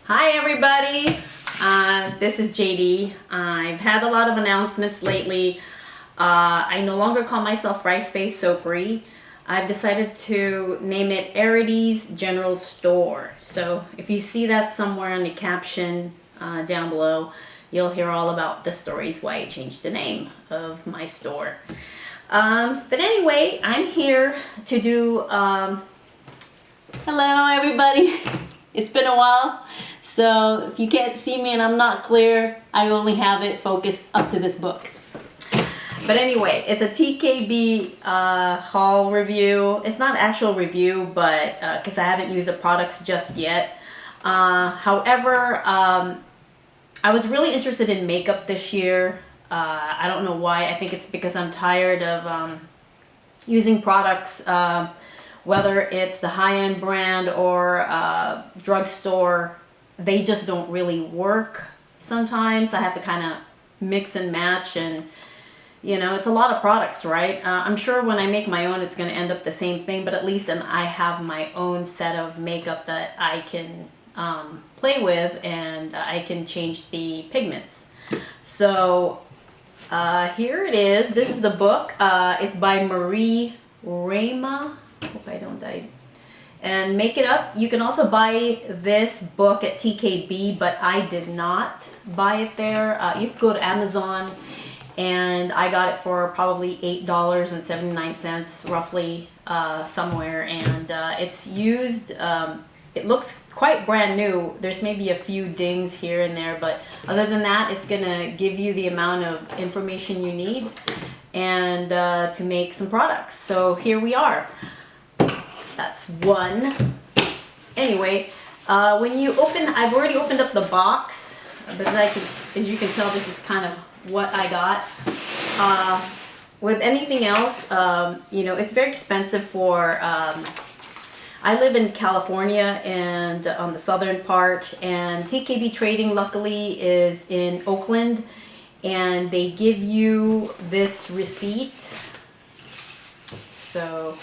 Hi everybody, this is JD. I've had a lot of announcements lately. I no longer call myself Rice Face Soapery. I've decided to name it Aerides General Store. So if you see that somewhere in the caption down below, you'll hear all about the stories why I changed the name of my store. But anyway, I'm here to do, hello everybody. It's been a while. So if you can't see me and I'm not clear, I only have it focused up to this book. But anyway, it's a TKB haul review. It's not an actual review, but because I haven't used the products just yet. However, I was really interested in makeup this year. I don't know why. I think it's because I'm tired of using products, whether it's the high-end brand or drugstore. They just don't really work sometimes. I have to kind of mix and match, and you know, it's a lot of products, right? I'm sure when I make my own it's going to end up the same thing, but at least then I have my own set of makeup that I can play with, and I can change the pigments. So here it is. This is the book. It's by Marie Rama. Hope I don't die. And Make It Up. You can also buy this book at TKB, but I did not buy it there. You can go to Amazon, and I got it for probably $8.79 roughly, somewhere, and it's used. It looks quite brand new. There's maybe a few dings here and there, but other than that, it's gonna give you the amount of information you need and to make some products. So here we are. That's one. Anyway, when you open, I've already opened up the box, but as you can tell, this is kind of what I got. With anything else, you know, it's very expensive for, I live in California and on the southern part, and TKB Trading luckily is in Oakland, and they give you this receipt. So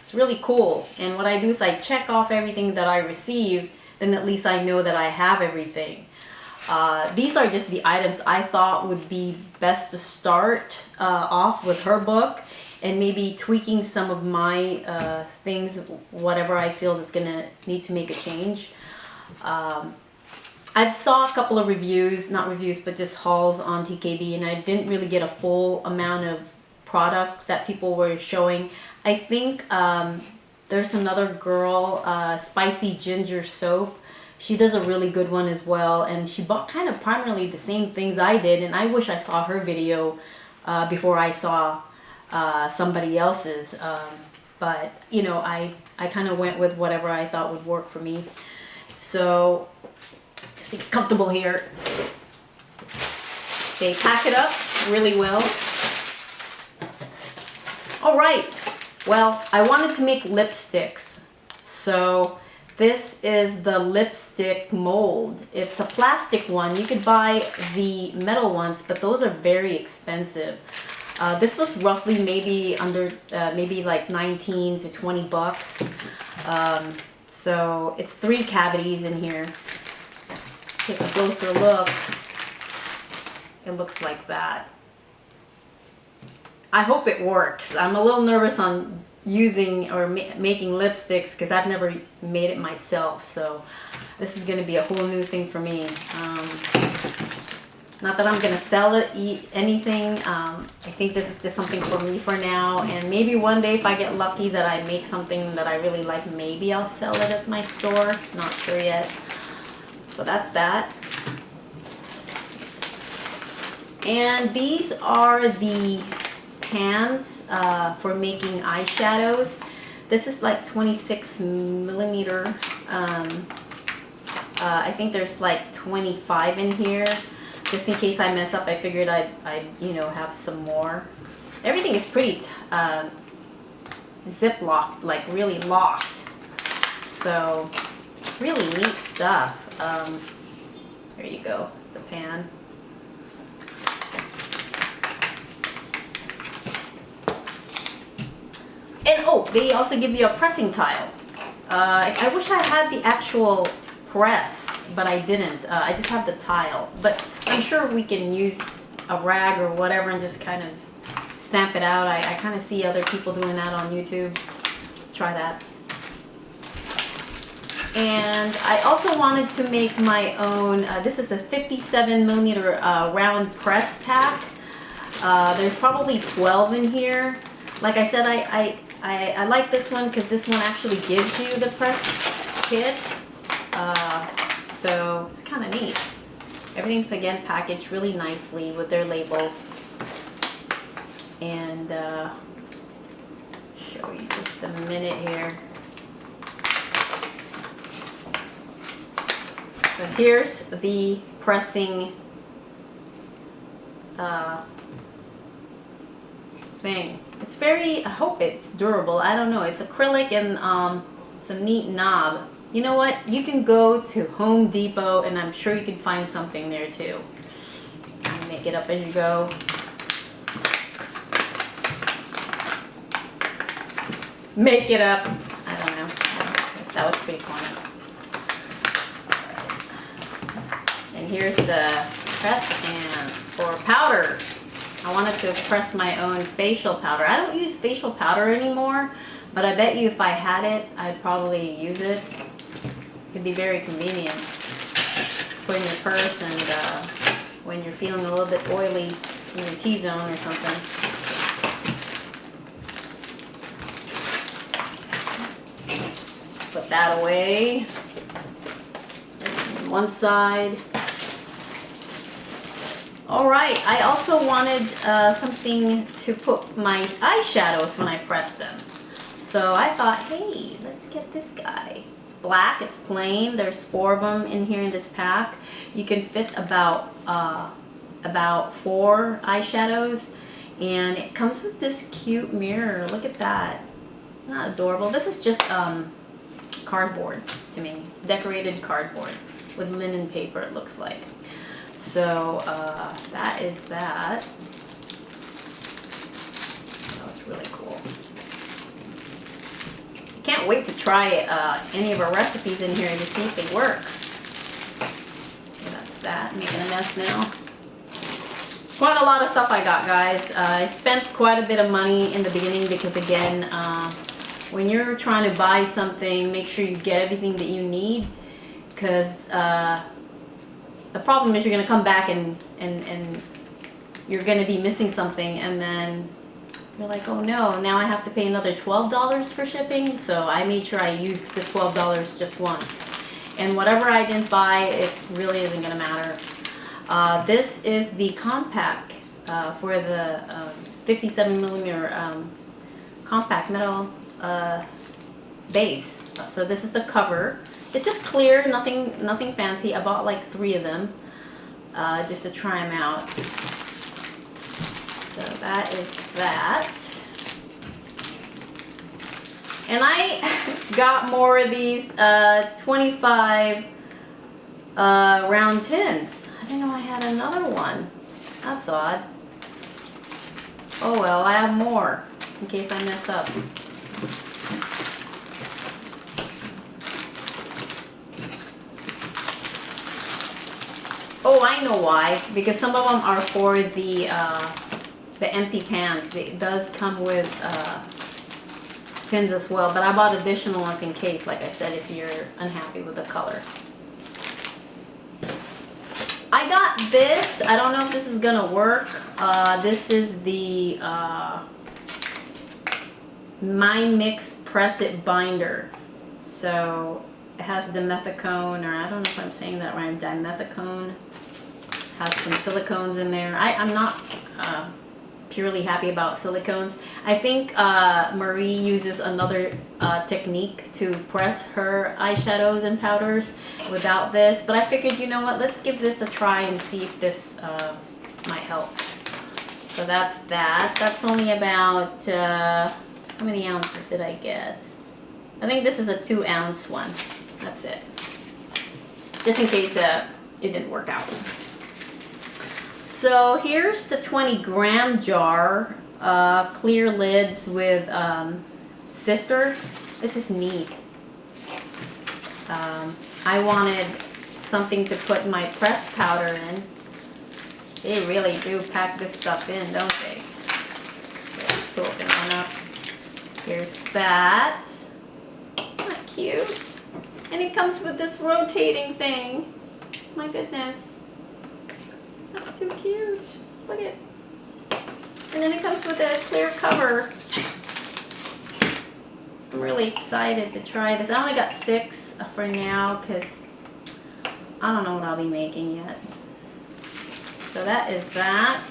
it's really cool, and what I do is I check off everything that I receive, then at least I know that I have everything. These are just the items I thought would be best to start off with her book, and maybe tweaking some of my things, whatever I feel is gonna need to make a change. I've saw a couple of reviews, not reviews, but just hauls on TKB, and I didn't really get a full amount of product that people were showing. I think there's another girl, Spicy Ginger Soap. She does a really good one as well, and she bought kind of primarily the same things I did, and I wish I saw her video before I saw somebody else's. But you know, I kind of went with whatever I thought would work for me. So just to get comfortable here, they pack it up really well. All right, well, I wanted to make lipsticks, so this is the lipstick mold. It's a plastic one. You could buy the metal ones, but those are very expensive. This was roughly maybe under, maybe like 19 to 20 bucks. So it's 3 cavities in here. Let's take a closer look. It looks like that. I hope it works. I'm a little nervous on using or making lipsticks because I've never made it myself, so this is going to be a whole new thing for me. Not that I'm going to sell it, anything. I think this is just something for me for now, and maybe one day if I get lucky that I make something that I really like, maybe I'll sell it at my store. Not sure yet. So that's that. And these are the pans for making eyeshadows. This is like 26 millimeter. I think there's like 25 in here. Just in case I mess up, I figured I'd you know, have some more. Everything is pretty ziplocked, like really locked. So really neat stuff. There you go. It's the pan. And oh, they also give you a pressing tile. I wish I had the actual press, but I didn't. I just have the tile. But I'm sure we can use a rag or whatever and just kind of stamp it out. I kind of see other people doing that on YouTube. Try that. And I also wanted to make my own, this is a 57mm round press pack. There's probably 12 in here. Like I said, I like this one because this one actually gives you the press kit. So it's kind of neat. Everything's again packaged really nicely with their label. And show you just a minute here. So here's the pressing thing. It's very, I hope it's durable. I don't know. It's acrylic and some neat knob. You know what? You can go to Home Depot and I'm sure you can find something there too. You make it up as you go. Make it up. I don't know. That was pretty fun. And here's the press pans for powder. I wanted to press my own facial powder. I don't use facial powder anymore, but I bet you if I had it, I'd probably use it. It'd be very convenient. Just put in your purse and when you're feeling a little bit oily in your T-zone or something. Put that away. On one side. Alright, I also wanted something to put my eyeshadows when I press them. So I thought, hey, let's get this guy. It's black, it's plain, there's 4 of them in here in this pack. You can fit about 4 eyeshadows. And it comes with this cute mirror, look at that. Not adorable, this is just cardboard to me. Decorated cardboard with linen paper it looks like. So that is that. That was really cool. Can't wait to try any of our recipes in here to see if they work. Okay, that's that. Making a mess now. Quite a lot of stuff I got, guys. I spent quite a bit of money in the beginning because, again, when you're trying to buy something, make sure you get everything that you need, because the problem is you're going to come back and you're going to be missing something, and then you're like, oh no, now I have to pay another $12 for shipping. So I made sure I used the $12 just once. And whatever I didn't buy, it really isn't going to matter. This is the compact for the 57mm compact metal base. So this is the cover. It's just clear, nothing fancy. I bought like 3 of them just to try them out. So that is that. And I got more of these 25 round tins. I didn't know I had another one. That's odd. Oh well, I have more in case I mess up. Oh, I know why. Because some of them are for the empty pans. It does come with tins as well, but I bought additional ones in case, like I said, if you're unhappy with the color. I got this. I don't know if this is gonna work. This is the My Mix Press It binder. So it has dimethicone, or I don't know if I'm saying that right, dimethicone. Has some silicones in there. I'm not purely happy about silicones. I think Marie uses another technique to press her eyeshadows and powders without this, but I figured, you know what, let's give this a try and see if this might help. So that's that. That's only about, how many ounces did I get? I think this is a 2-ounce one. That's it. Just in case it didn't work out. So here's the 20-gram jar, clear lids with Sifters. This is neat. I wanted something to put my pressed powder in. They really do pack this stuff in, don't they? Let's open one up. Here's that. Isn't that cute? And it comes with this rotating thing. My goodness. That's too cute. Look at it. And then it comes with a clear cover. I'm really excited to try this. I only got 6 for now because I don't know what I'll be making yet. So that is that.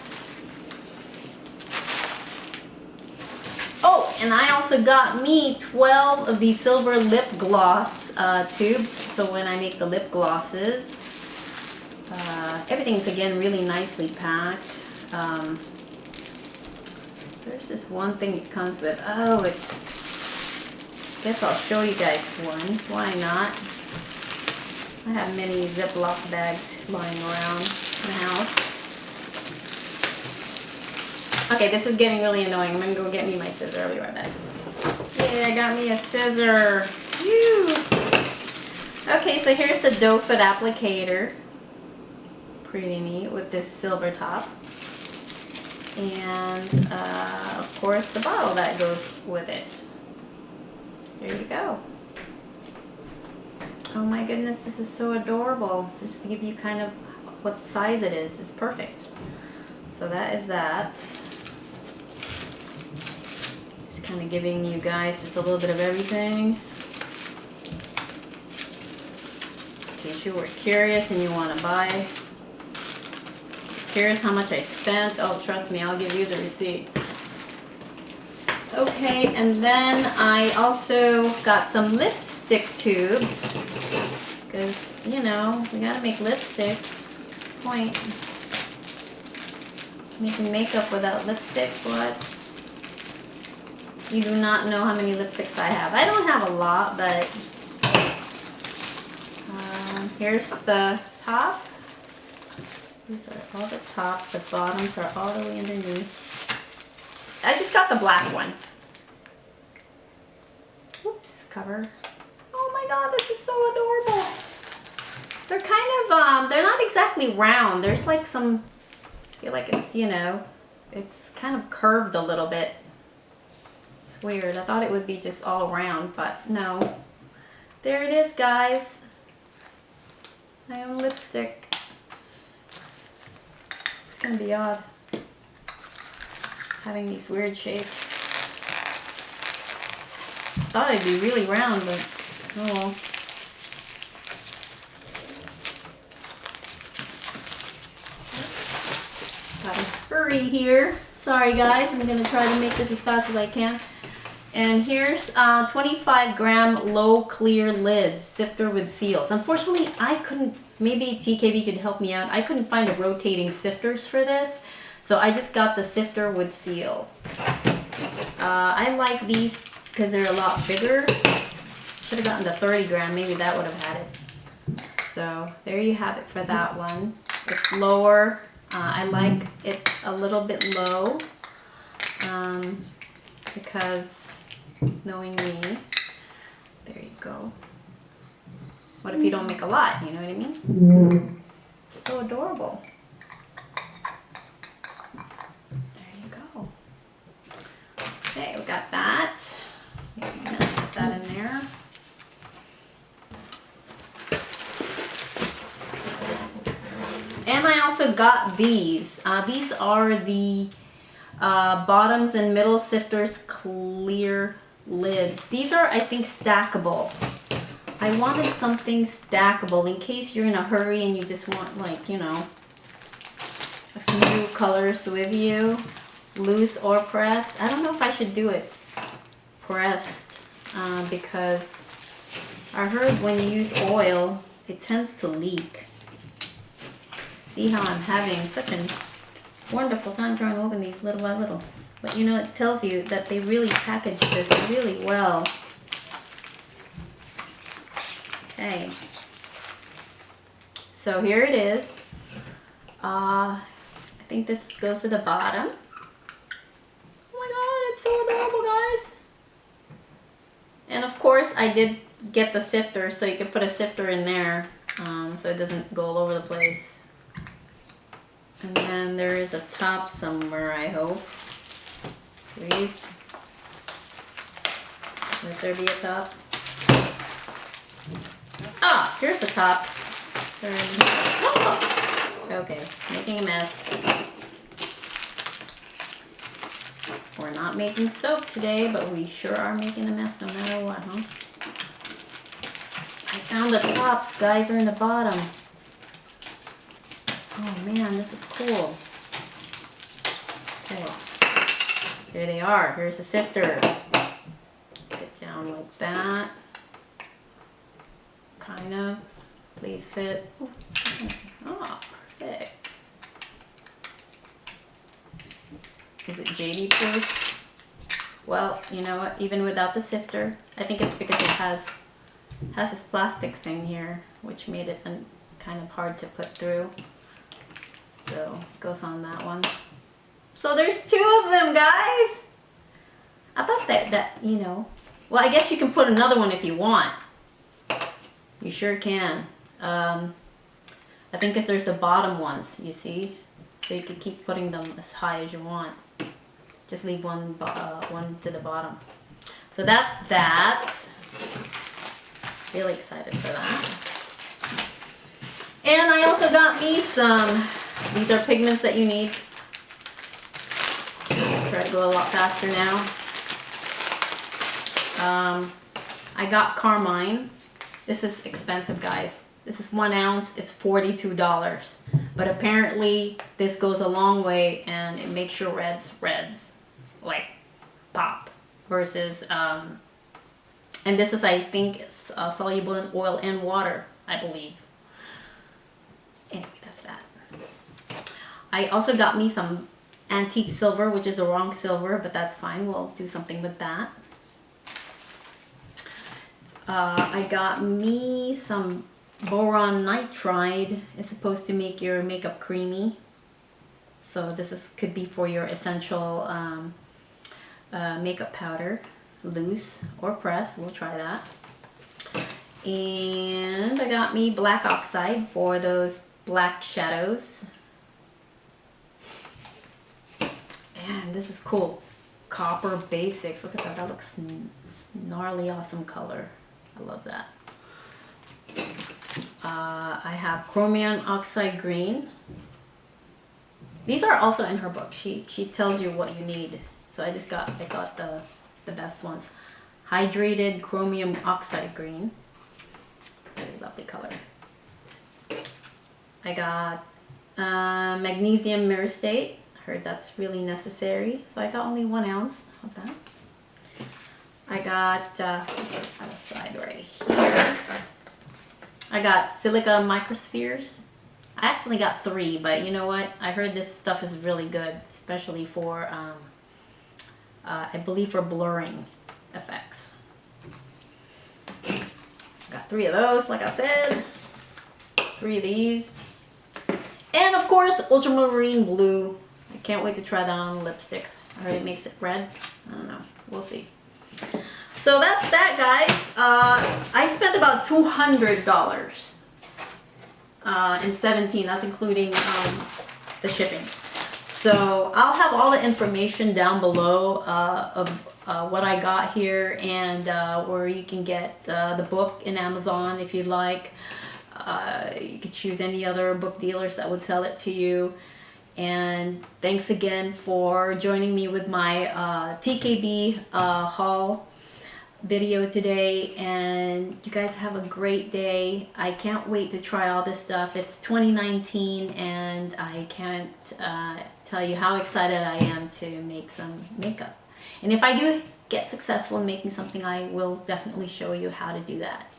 Oh, and I also got me 12 of these silver lip gloss tubes. So when I make the lip glosses, everything's again really nicely packed. There's this one thing it comes with. Oh, it's... Guess I'll show you guys one. Why not? I have many Ziploc bags lying around the house. Okay, this is getting really annoying. I'm gonna go get me my scissor. I'll be right back. Yeah, I got me a scissor. Whew. Okay, so here's the doe foot applicator. Pretty neat with this silver top. And of course the bottle that goes with it. There you go. Oh my goodness, this is so adorable. Just to give you kind of what size it is. It's perfect. So that is that. Just kind of giving you guys just a little bit of everything. In case you were curious and you want to buy. Curious how much I spent. Oh, trust me, I'll give you the receipt. Okay, and then I also got some lipstick tubes. Because, you know, we gotta make lipsticks. What's the point? Making makeup without lipstick, what? You do not know how many lipsticks I have. I don't have a lot, but here's the top. These are all the tops. The bottoms are all the way underneath. I just got the black one. Oops, cover. Oh my god, this is so adorable. They're kind of, they're not exactly round. There's like some, I feel like it's, you know, it's kind of curved a little bit. It's weird. I thought it would be just all round, but no. There it is, guys. My own lipstick. It's gonna be odd having these weird shapes. Thought it'd be really round, but oh well. Gotta hurry here. Sorry guys, I'm gonna try to make this as fast as I can. And here's 25-gram low clear lids, sifter with seals. Unfortunately, I couldn't, maybe TKB could help me out. I couldn't find a rotating sifters for this, so I just got the sifter with seal. I like these because they're a lot bigger. Should have gotten the 30-gram, maybe that would have had it. So there you have it for that one. It's lower. I like it a little bit low because knowing me, there you go. What if you don't make a lot, you know what I mean? So adorable. There you go. Okay, we got that. I'm gonna put that in there. And I also got these. These are the bottoms and middle sifters clear lids. These are, I think, stackable. I wanted something stackable in case you're in a hurry and you just want, like, you know, a few colors with you, loose or pressed. I don't know if I should do it pressed because I heard when you use oil, it tends to leak. See how I'm having such a wonderful time trying to open these little by little. But you know, it tells you that they really package this really well. Okay. So here it is. I think this goes to the bottom. Oh my god, it's so adorable, guys. And of course, I did get the sifter, so you can put a sifter in there. so it doesn't go all over the place. And then there is a top somewhere, I hope. Please. Let there be a top. Ah, here's the tops. Okay, making a mess. We're not making soap today, but we sure are making a mess no matter what, huh? I found the tops, guys, are in the bottom. Oh man, this is cool. Okay, here they are. Here's the sifter. Get down like that. Kind of. Please fit. Oh, perfect. Is it JD proof? Well, you know what? Even without the sifter, I think it's because it has this plastic thing here, which made it kind of hard to put through. So it goes on that one. So there's 2 of them, guys. I thought that you know. Well, I guess you can put another one if you want. You sure can. I think because there's the bottom ones, you see, so you can keep putting them as high as you want. Just leave one to the bottom. So that's that. Really excited for that. And I also got me some. These are pigments that you need. Try to go a lot faster now. I got carmine. This is expensive, guys. This is 1 ounce. It's $42. But apparently this goes a long way and it makes your reds like pop. Versus, and this is, I think, soluble in oil and water, I believe. Anyway, that's that. I also got me some antique silver, which is the wrong silver, but that's fine. We'll do something with that. I got me some boron nitride. It's supposed to make your makeup creamy. So this could be for your essential makeup powder, loose or press. We'll try that. And I got me black oxide for those black shadows. And this is cool. Copper Basics. Look at that. That looks gnarly awesome color. I love that. I have chromium oxide green. These are also in her book. She tells you what you need. So I got the best ones. Hydrated chromium oxide green. Really lovely color. I got magnesium myristate. Heard that's really necessary. So I got only 1 ounce of that. I got on the side right here. I got silica microspheres. I actually got 3, but you know what? I heard this stuff is really good, especially for I believe for blurring effects. Got 3 of those, like I said. 3 of these. And of course, ultramarine blue. I can't wait to try that on lipsticks. I heard it makes it red. I don't know. We'll see. So that's that, guys. I spent about $200 in 17. That's including the shipping. So I'll have all the information down below of what I got here and where you can get the book in Amazon if you'd like. You could choose any other book dealers that would sell it to you. And thanks again for joining me with my TKB haul video today, and you guys have a great day. I can't wait to try all this stuff. It's 2019 and I can't tell you how excited I am to make some makeup. And if I do get successful in making something, I will definitely show you how to do that.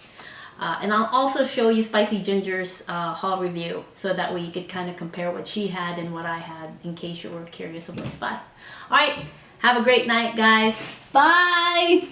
And I'll also show you Spicy Ginger's haul review, so that way you could kind of compare what she had and what I had, in case you were curious of what to buy. Alright, have a great night, guys. Bye!